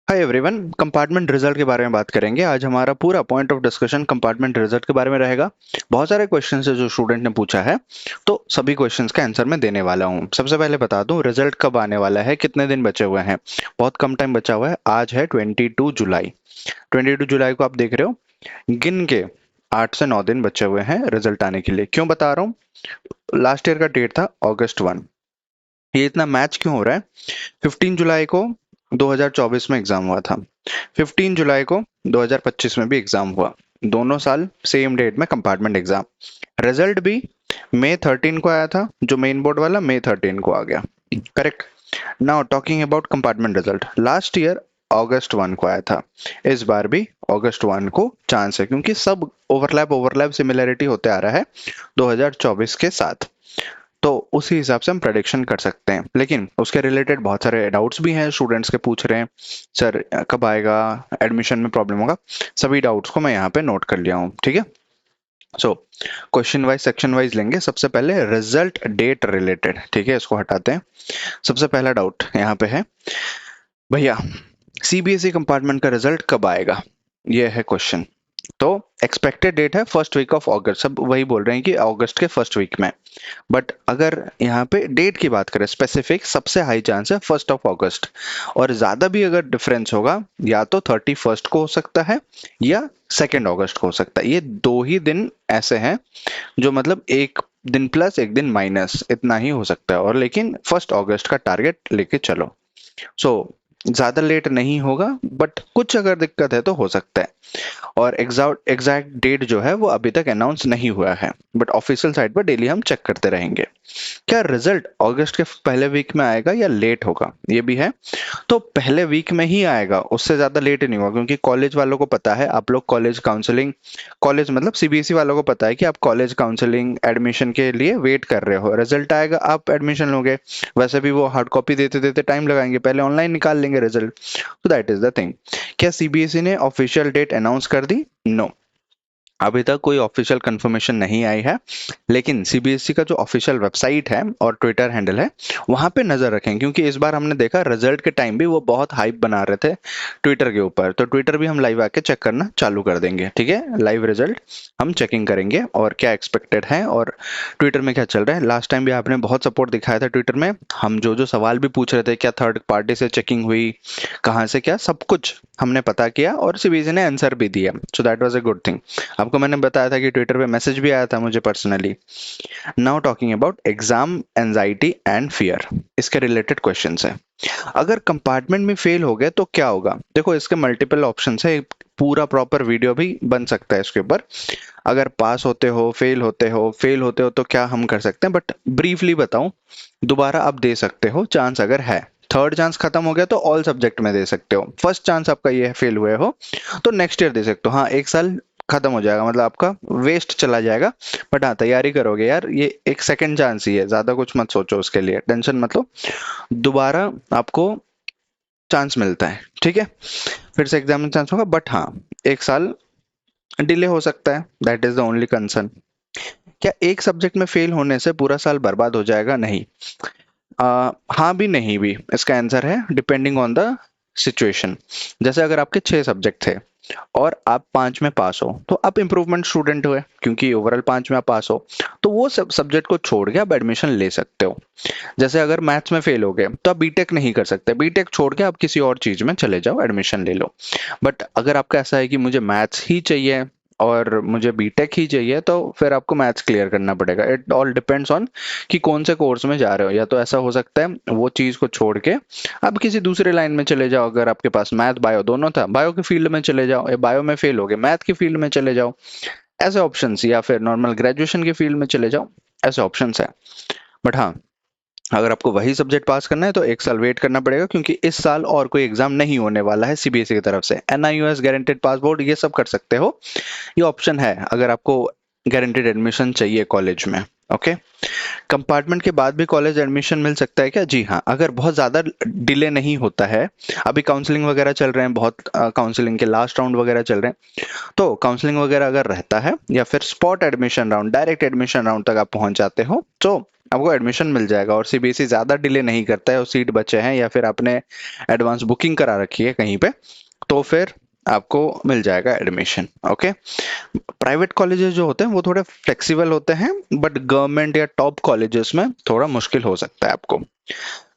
Hi everyone, compartment result के बारे में बात करेंगे। आज हमारा पूरा point of discussion compartment result के बारे में रहेगा। बहुत सारे क्वेश्चंस है जो स्टूडेंट ने पूछा है, तो सभी क्वेश्चंस का आंसर मैं देने वाला हूँ। सबसे पहले बता दूं रिजल्ट कब आने वाला है, कितने दिन बचे हुए हैं। बहुत कम टाइम बचा हुआ है। आज है 22 जुलाई। 22 जुलाई को आप देख रहे हो, गिन के 8 से 9 दिन बचे हुए हैं रिजल्ट आने के लिए। क्यों बता रहा हूँ, लास्ट ईयर का डेट था August 1। ये इतना मैच क्यों हो रहा है? 15 जुलाई को 2024 में एग्जाम हुआ था, 15 जुलाई को 2025 में भी एग्जाम हुआ। दोनों साल सेम डेट में कंपार्टमेंट एग्जाम। रिजल्ट भी May 13 को आया था, जो मेन बोर्ड वाला May 13 को आ गया। Correct. Now talking about compartment result, last year August 1 को आया था। इस बार भी August 1 को चांस है, क्योंकि सब ओवरलैप ओवरलैप सिमिलैरिटी होते आ रहा है 2024 के साथ। तो उसी हिसाब से हम प्रेडिक्शन कर सकते हैं। लेकिन उसके रिलेटेड बहुत सारे डाउट्स भी हैं, स्टूडेंट्स के पूछ रहे हैं सर कब आएगा, एडमिशन में प्रॉब्लम होगा। सभी डाउट्स को मैं यहाँ पे नोट कर लिया हूँ, ठीक है। So question wise section wise लेंगे। सबसे पहले रिजल्ट डेट रिलेटेड, ठीक है, इसको हटाते हैं। सबसे पहला डाउट यहाँ पे है, भैया सीबीएसई कंपार्टमेंट का रिजल्ट कब आएगा, ये है क्वेश्चन। तो एक्सपेक्टेड डेट है फर्स्ट वीक ऑफ अगस्त, सब वही बोल रहे हैं कि अगस्त के फर्स्ट वीक में। बट अगर यहाँ पे डेट की बात करें स्पेसिफिक, सबसे हाई चांस है 1 August। और ज्यादा भी अगर डिफरेंस होगा, या तो 31 को हो सकता है या 2 August को हो सकता है। ये दो ही दिन ऐसे हैं जो मतलब एक दिन प्लस एक दिन माइनस इतना ही हो सकता है। और लेकिन 1 August का टारगेट लेके चलो। सो ज्यादा लेट नहीं होगा, बट कुछ अगर दिक्कत है तो हो सकता है। और एग्जैक्ट डेट जो है वो अभी तक अनाउंस नहीं हुआ है, बट ऑफिशियल साइट पर डेली हम चेक करते रहेंगे। क्या रिजल्ट अगस्त के पहले वीक में आएगा या लेट होगा, ये भी है। तो पहले वीक में ही आएगा, उससे ज्यादा लेट नहीं होगा, क्योंकि कॉलेज वालों को पता है, आप लोग कॉलेज काउंसलिंग, कॉलेज मतलब सीबीएसई वालों को पता है कि आप कॉलेज काउंसलिंग एडमिशन के लिए वेट कर रहे हो। रिजल्ट आएगा, आप एडमिशन लोगे। वैसे भी वो हार्ड कॉपी देते देते टाइम लगाएंगे, पहले ऑनलाइन निकाल लेंगे रिजल्ट। तो दैट इज द थिंग। क्या सीबीएसई ने ऑफिशियल डेट अनाउंस कर दी? नो, अभी तक कोई ऑफिशियल कंफर्मेशन नहीं आई है। लेकिन सीबीएसई का जो ऑफिशियल वेबसाइट है और ट्विटर हैंडल है, वहां पे नजर रखें, क्योंकि इस बार हमने देखा रिजल्ट के टाइम भी वो बहुत हाइप बना रहे थे ट्विटर के ऊपर। तो ट्विटर भी हम लाइव आके चेक करना चालू कर देंगे, ठीक है। लाइव रिजल्ट हम चेकिंग करेंगे और क्या एक्सपेक्टेड है और ट्विटर में क्या चल रहा है। लास्ट टाइम भी आपने बहुत सपोर्ट दिखाया था ट्विटर में। हम जो जो सवाल भी पूछ रहे थे, क्या थर्ड पार्टी से चेकिंग हुई, कहाँ से, क्या सब कुछ हमने पता किया और सीबीएसई ने आंसर भी दिया। So that was a good thing. आपको मैंने बताया था कि ट्विटर पे मैसेज भी आया था मुझे personally. Now talking about exam anxiety and fear, इसके रिलेटेड क्वेश्चंस है। अगर कंपार्टमेंट में फेल हो गए तो क्या होगा? देखो, इसके मल्टीपल ऑप्शंस है, पूरा प्रॉपर वीडियो भी बन सकता है इसके ऊपर। अगर पास होते हो, फेल होते हो तो क्या हम कर सकते हैं, बट ब्रीफली बताऊं, दोबारा आप दे सकते हो चांस अगर है। थर्ड चांस खत्म हो गया तो ऑल सब्जेक्ट में दे सकते हो। फर्स्ट चांस आपका ये है फेल हुए हो तो नेक्स्ट ईयर दे सकते हो। हाँ, एक साल खत्म हो जाएगा, मतलब आपका वेस्ट चला जाएगा। बट हाँ, तैयारी करोगे यार, ये एक सेकंड चांस ही है, ज्यादा कुछ मत सोचो उसके लिए, टेंशन मत लो। दोबारा आपको चांस मिलता है, ठीक है। फिर से एग्जाम में चांस होगा, बट हाँ, एक साल डिले हो सकता है, that is the only concern. क्या एक सब्जेक्ट में फेल होने से पूरा साल बर्बाद हो जाएगा? नहीं। हाँ भी नहीं भी, इसका आंसर है डिपेंडिंग ऑन द सिचुएशन। जैसे अगर आपके 6 सब्जेक्ट थे और आप 5 में पास हो, तो आप इम्प्रूवमेंट स्टूडेंट हुए, क्योंकि ओवरऑल 5 में आप पास हो, तो वो सब सब्जेक्ट को छोड़ के आप एडमिशन ले सकते हो। जैसे अगर मैथ्स में फेल हो गए तो आप बीटेक नहीं कर सकते, बीटेक छोड़ के आप किसी और चीज में चले जाओ, एडमिशन ले लो। बट अगर आपका ऐसा है कि मुझे मैथ्स ही चाहिए और मुझे बीटेक ही चाहिए, तो फिर आपको मैथ्स क्लियर करना पड़ेगा। इट ऑल डिपेंड्स ऑन कि कौन से कोर्स में जा रहे हो। या तो ऐसा हो सकता है वो चीज को छोड़ के आप किसी दूसरे लाइन में चले जाओ। अगर आपके पास मैथ बायो दोनों था, बायो के फील्ड में चले जाओ, या बायो में फेल हो गए मैथ के फील्ड में चले जाओ, ऐसे ऑप्शंस। या फिर नॉर्मल ग्रेजुएशन के फील्ड में चले जाओ, ऐसे ऑप्शंस है। बट हाँ, अगर आपको वही सब्जेक्ट पास करना है तो एक साल वेट करना पड़ेगा, क्योंकि इस साल और कोई एग्जाम नहीं होने वाला है सीबीएसई की तरफ से। एनआईयूएस, गारंटेड पासपोर्ट, ये सब कर सकते हो, ये ऑप्शन है अगर आपको गारंटेड एडमिशन चाहिए कॉलेज में। ओके। कंपार्टमेंट के बाद भी कॉलेज एडमिशन मिल सकता है क्या? जी हाँ, अगर बहुत ज्यादा डिले नहीं होता है। अभी काउंसलिंग वगैरह चल रहे हैं, बहुत काउंसलिंग के लास्ट राउंड वगैरह चल रहे हैं। तो काउंसलिंग वगैरह अगर रहता है, या फिर spot admission round, direct admission round तक आप पहुंच जाते हो, तो आपको एडमिशन मिल जाएगा और सीबीएसई ज्यादा डिले नहीं करता है और सीट बचे हैं या फिर आपने एडवांस बुकिंग करा रखी है कहीं पे, तो फिर आपको मिल जाएगा एडमिशन। ओके। प्राइवेट कॉलेजेस जो होते हैं वो थोड़े फ्लेक्सिबल होते हैं, बट गवर्नमेंट या टॉप कॉलेजेस में थोड़ा मुश्किल हो सकता है आपको।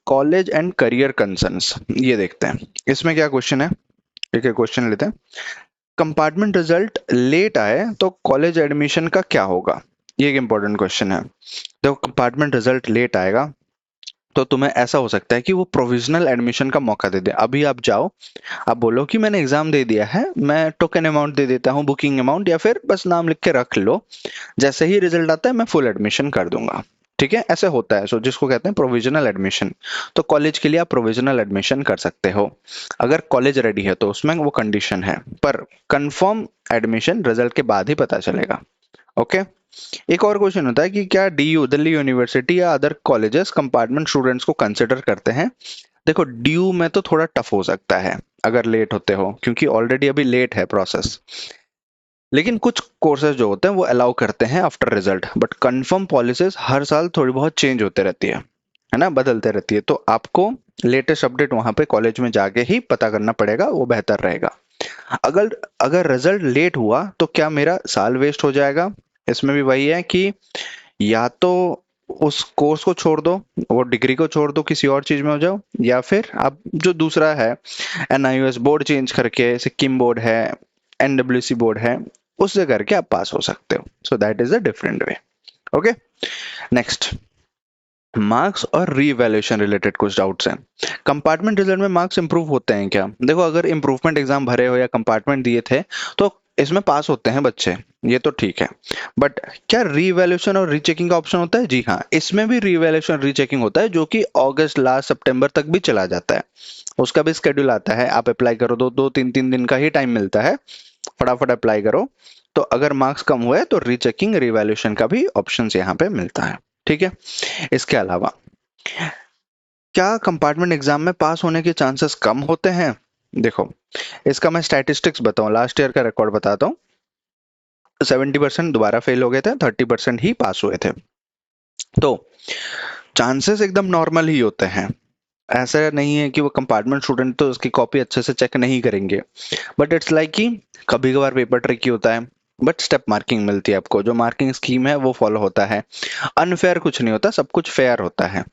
कॉलेज एंड करियर कंसर्न्स ये देखते हैं, इसमें क्या क्वेश्चन है। ठीक है, क्वेश्चन लेते हैं। कंपार्टमेंट रिजल्ट लेट आए तो कॉलेज एडमिशन का क्या होगा? ये एक इंपॉर्टेंट क्वेश्चन है। देखो, कंपार्टमेंट रिजल्ट लेट आएगा तो तुम्हें ऐसा हो सकता है कि वो प्रोविजनल एडमिशन का मौका दे दे। अभी आप जाओ, आप बोलो कि मैंने एग्जाम दे दिया है, मैं टोकन अमाउंट दे देता हूँ, बुकिंग अमाउंट, या फिर बस नाम लिख के रख लो, जैसे ही रिजल्ट आता है मैं फुल एडमिशन कर दूंगा। ठीक है, ऐसे होता है। सो जिसको कहते हैं प्रोविजनल एडमिशन। तो कॉलेज के लिए आप प्रोविजनल एडमिशन कर सकते हो अगर कॉलेज रेडी है, तो उसमें वो कंडीशन है, पर कंफर्म एडमिशन रिजल्ट के बाद ही पता चलेगा। ओके। एक और क्वेश्चन होता है कि क्या डीयू, दिल्ली यूनिवर्सिटी या अदर कॉलेजेस कंपार्टमेंट स्टूडेंट्स को कंसिडर करते हैं? देखो, ड्यू में तो थोड़ा टफ हो सकता है अगर लेट होते हो, क्योंकि ऑलरेडी अभी लेट है प्रोसेस। लेकिन कुछ कोर्सेज जो होते हैं वो अलाउ करते हैं after result, but confirm policies हर साल थोड़ी बहुत चेंज होते रहती है ना, बदलते रहती है। तो आपको लेटेस्ट अपडेट वहां पे कॉलेज में जाके ही पता करना पड़ेगा, वो बेहतर रहेगा। अगर अगर रिजल्ट लेट हुआ तो क्या मेरा साल वेस्ट हो जाएगा? इसमें भी वही है कि या तो उस कोर्स को छोड़ दो, वो डिग्री को छोड़ दो, किसी और चीज में हो जाओ, या फिर आप जो दूसरा है एनआईओएस बोर्ड चेंज करके, सिक्किम बोर्ड है, एनडब्ल्यूसी बोर्ड है, उससे करके आप पास हो सकते हो। So that is a different way. Okay. Next, marks और रीवैल्यूएशन रिलेटेड कुछ डाउट्स हैं। कंपार्टमेंट रिजल्ट में मार्क्स इंप्रूव होते हैं क्या? देखो, अगर इंप्रूवमेंट एग्जाम भरे हो या कंपार्टमेंट दिए थे तो इसमें पास होते हैं बच्चे, ये तो ठीक है। बट क्या रीवैल्यूएशन और रीचेकिंग का ऑप्शन होता है? जी हाँ, इसमें भी रीवैल्यूएशन रीचेकिंग होता है, जो कि अगस्त लास्ट सितंबर तक भी चला जाता है। उसका भी स्केड्यूल आता है, आप अप्लाई करो, दो दो तीन तीन दिन का ही टाइम मिलता है, फटाफट अप्लाई करो। तो अगर मार्क्स कम हुए तो रीचेकिंग रिवैल्यूएशन का भी ऑप्शन यहाँ पे मिलता है। ठीक है। इसके अलावा क्या कंपार्टमेंट एग्जाम में पास होने के चांसेस कम होते हैं? देखो, इसका मैं स्टैटिस्टिक्स बताऊं, लास्ट ईयर का रिकॉर्ड बताता हूँ। 70% दोबारा फेल हो गए थे, 30% ही पास हुए थे। तो चांसेस एकदम नॉर्मल ही होते हैं। ऐसा नहीं है कि वो कंपार्टमेंट स्टूडेंट तो उसकी कॉपी अच्छे से चेक नहीं करेंगे, बट इट्स लाइक कि कभी कभार पेपर ट्रिकी होता है, बट स्टेप मार्किंग मिलती है आपको, जो मार्किंग स्कीम है वो फॉलो होता है। अनफेयर कुछ नहीं होता, सब कुछ फेयर होता है।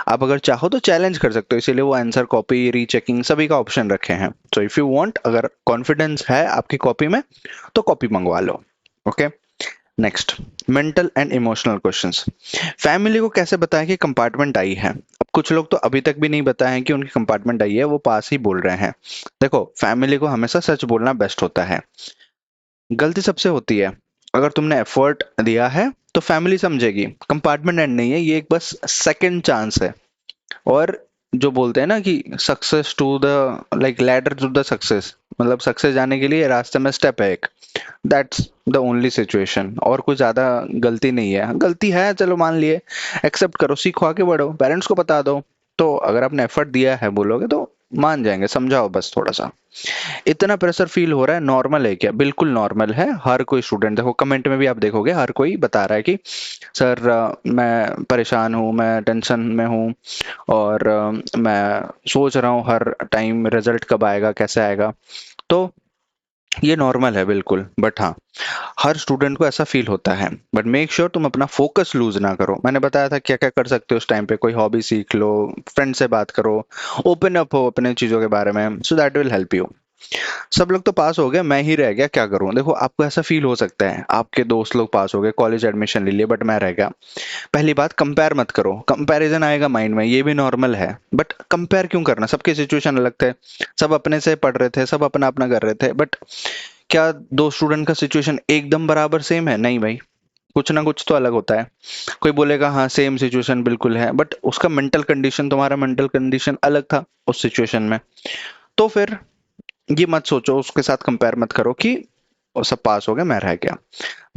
आप अगर चाहो तो चैलेंज कर सकते हो, इसीलिए वो आंसर कॉपी, रीचेकिंग सभी का ऑप्शन रखे हैं। सो इफ यू वांट, अगर कॉन्फिडेंस है आपकी कॉपी में, तो कॉपी मंगवा लो। Okay. Next, mental and emotional questions. Family को कैसे बताएं कि कंपार्टमेंट आई है? अब कुछ लोग तो अभी तक भी नहीं बताए हैं कि उनकी कंपार्टमेंट आई है, वो पास ही बोल रहे हैं। देखो, फैमिली को हमेशा सच बोलना बेस्ट होता है। गलती सबसे होती है, अगर तुमने एफर्ट दिया है तो फैमिली समझेगी। कंपार्टमेंट एंड नहीं है, ये एक बस सेकंड चांस है। और जो बोलते हैं ना कि success to the, like ladder to the success, मतलब सक्सेस जाने के लिए रास्ते में स्टेप है एक, दैट्स द ओनली सिचुएशन। और कुछ ज्यादा गलती नहीं है। गलती है, चलो मान लिए, एक्सेप्ट करो, सीखो, आगे बढ़ो, पेरेंट्स को बता दो। तो अगर आपने एफर्ट दिया है बोलोगे तो मान जाएंगे, समझाओ बस थोड़ा सा। इतना प्रेशर फील हो रहा है, नॉर्मल है क्या? बिल्कुल नॉर्मल है। हर कोई स्टूडेंट, देखो कमेंट में भी आप देखोगे, हर कोई बता रहा है कि सर मैं परेशान हूँ, मैं टेंशन में हूँ, और मैं सोच रहा हूँ हर टाइम रिजल्ट कब आएगा, कैसे आएगा। तो ये नॉर्मल है बिल्कुल, बट हाँ, हर स्टूडेंट को ऐसा फील होता है। बट मेक श्योर तुम अपना फोकस लूज ना करो। मैंने बताया था क्या क्या कर सकते हो उस टाइम पे, कोई हॉबी सीख लो, फ्रेंड से बात करो, ओपन अप हो अपने चीजों के बारे में, so that will help you. सब लोग तो पास हो गए, मैं ही रह गया, क्या करूं? देखो, आपको ऐसा फील हो सकता है, आपके दोस्त लोग पास हो गए, कॉलेज एडमिशन ले लिए, बट मैं रह गया। पहली बात, कंपेयर मत करो। कंपैरिजन आएगा माइंड में, ये भी नॉर्मल है, बट कंपेयर क्यों करना? सबके सिचुएशन अलग थे, सब अपने से पढ़ रहे थे, सब अपना अपना कर रहे थे, बट क्या दो स्टूडेंट का सिचुएशन एकदम बराबर सेम है? नहीं भाई, कुछ ना कुछ तो अलग होता है। कोई बोलेगा हाँ सेम सिचुएशन बिल्कुल है, बट उसका मेंटल कंडीशन, तुम्हारा मेंटल कंडीशन अलग था उस सिचुएशन में। तो फिर ये मत सोचो, उसके साथ कंपेयर मत करो कि वो सब पास हो गए, मैं रह गया।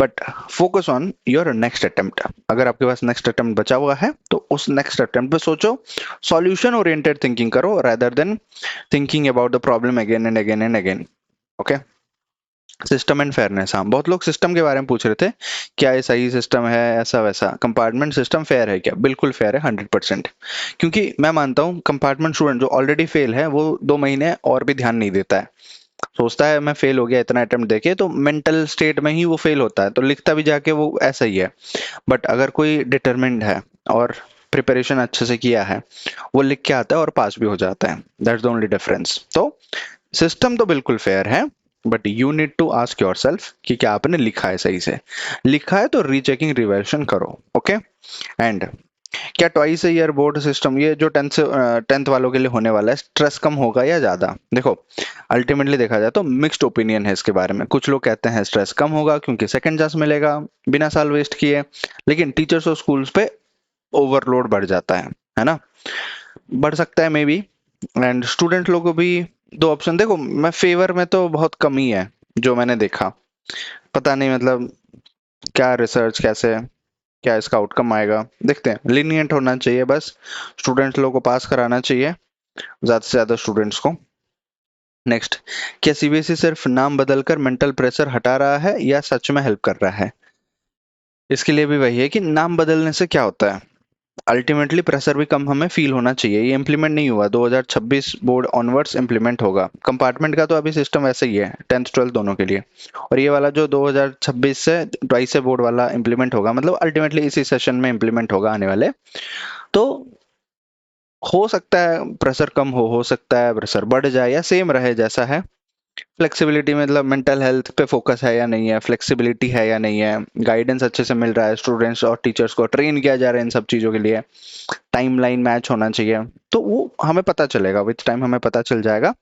But focus on your next attempt. अगर आपके पास नेक्स्ट अटेम्प्ट बचा हुआ है तो उस नेक्स्ट अटेम्प्ट पे सोचो, सॉल्यूशन ओरिएंटेड थिंकिंग करो, rather than thinking about the problem again and again and again. Okay. System and fairness, हाँ बहुत लोग सिस्टम के बारे में पूछ रहे थे, क्या ये सही सिस्टम है, ऐसा वैसा। कंपार्टमेंट सिस्टम फेयर है क्या? बिल्कुल फेयर है, 100%। क्योंकि मैं मानता हूँ कंपार्टमेंट स्टूडेंट जो ऑलरेडी फेल है वो 2 महीने और भी ध्यान नहीं देता है, सोचता है मैं फेल हो गया इतना अटेम्प्ट देके, तो मेंटल स्टेट में ही वो फेल होता है, तो लिखता भी जाके वो ऐसा ही है। बट अगर कोई डिटरमिन्ड है और प्रिपरेशन अच्छे से किया है, वो लिख के आता है और पास भी हो जाता है। That's the only difference. तो सिस्टम तो बिल्कुल फेयर है, but you need to ask yourself कि क्या आपने लिखा है सही से। लिखा है तो रीचेकिंग रिवर्शन करो, ओके। एंड क्या ट्वाइस ईयर बोर्ड सिस्टम, ये जो टेंथ वालों के लिए होने वाला है, स्ट्रेस कम होगा या ज्यादा? देखो अल्टीमेटली देखा जाए तो मिक्स्ड ओपिनियन है इसके बारे में। कुछ लोग कहते हैं स्ट्रेस कम होगा क्योंकि सेकंड चांस मिलेगा बिना साल वेस्ट किए, लेकिन टीचर्स और स्कूल्स पे ओवरलोड बढ़ जाता है ना। बढ़ सकता है मे बी। एंड स्टूडेंट लोगों को भी दो ऑप्शन, देखो मैं फेवर में तो बहुत कम ही है जो मैंने देखा, पता नहीं मतलब क्या रिसर्च कैसे, क्या इसका आउटकम आएगा, देखते हैं। लीनियंट होना चाहिए बस, स्टूडेंट्स लोगों को पास कराना चाहिए, ज्यादा से ज्यादा स्टूडेंट्स को। नेक्स्ट, क्या सीबीएसई सिर्फ नाम बदलकर मेंटल प्रेशर हटा रहा है या सच में हेल्प कर रहा है? इसके लिए भी वही है कि नाम बदलने से क्या होता है, अल्टीमेटली प्रेशर भी कम हमें फील होना चाहिए। ये इम्प्लीमेंट नहीं हुआ, 2026 बोर्ड ऑनवर्ड्स इम्प्लीमेंट होगा। कंपार्टमेंट का तो अभी सिस्टम वैसे ही है 10th 12th दोनों के लिए, और ये वाला जो 2026 से ट्वाइस से बोर्ड वाला इम्प्लीमेंट होगा, मतलब अल्टीमेटली इसी सेशन में इम्प्लीमेंट होगा आने वाले। तो हो सकता है प्रेशर कम हो सकता है प्रेशर बढ़ जाए या सेम रहे जैसा है। फ्लेक्सिबिलिटी मतलब मेंटल हेल्थ पे फोकस है या नहीं है, फ्लेक्सिबिलिटी है या नहीं है, गाइडेंस अच्छे से मिल रहा है, स्टूडेंट्स और टीचर्स को ट्रेन किया जा रहा है इन सब चीज़ों के लिए, टाइमलाइन मैच होना चाहिए, तो वो हमें पता चलेगा विथ टाइम, हमें पता चल जाएगा।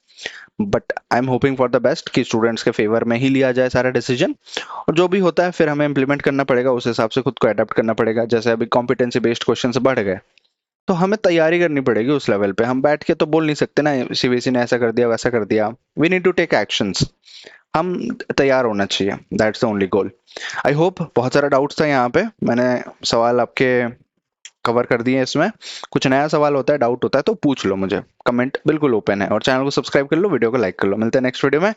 But I am hoping for the best कि स्टूडेंट्स के फेवर में ही लिया जाए सारा डिसीजन, और जो भी होता है फिर हमें इम्प्लीमेंट करना पड़ेगा, उस हिसाब से खुद को अडेप्ट करना पड़ेगा। जैसे अभी कॉम्पिटेंसी बेस्ड क्वेश्चन बढ़ गए, तो हमें तैयारी करनी पड़ेगी उस लेवल पे, हम बैठ के तो बोल नहीं सकते ना सीबीएसई ने ऐसा कर दिया वैसा कर दिया। We need to take actions, हम तैयार होना चाहिए, that's the only goal. I hope, बहुत सारा डाउट्स था यहाँ पे, मैंने सवाल आपके कवर कर दिए इसमें। कुछ नया सवाल होता है, डाउट होता है तो पूछ लो मुझे, कमेंट बिल्कुल ओपन है, और चैनल को सब्सक्राइब कर लो, वीडियो को लाइक कर लो। मिलते हैं नेक्स्ट वीडियो में,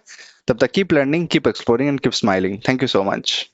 तब तक keep learning, keep exploring and keep smiling. Thank you so much.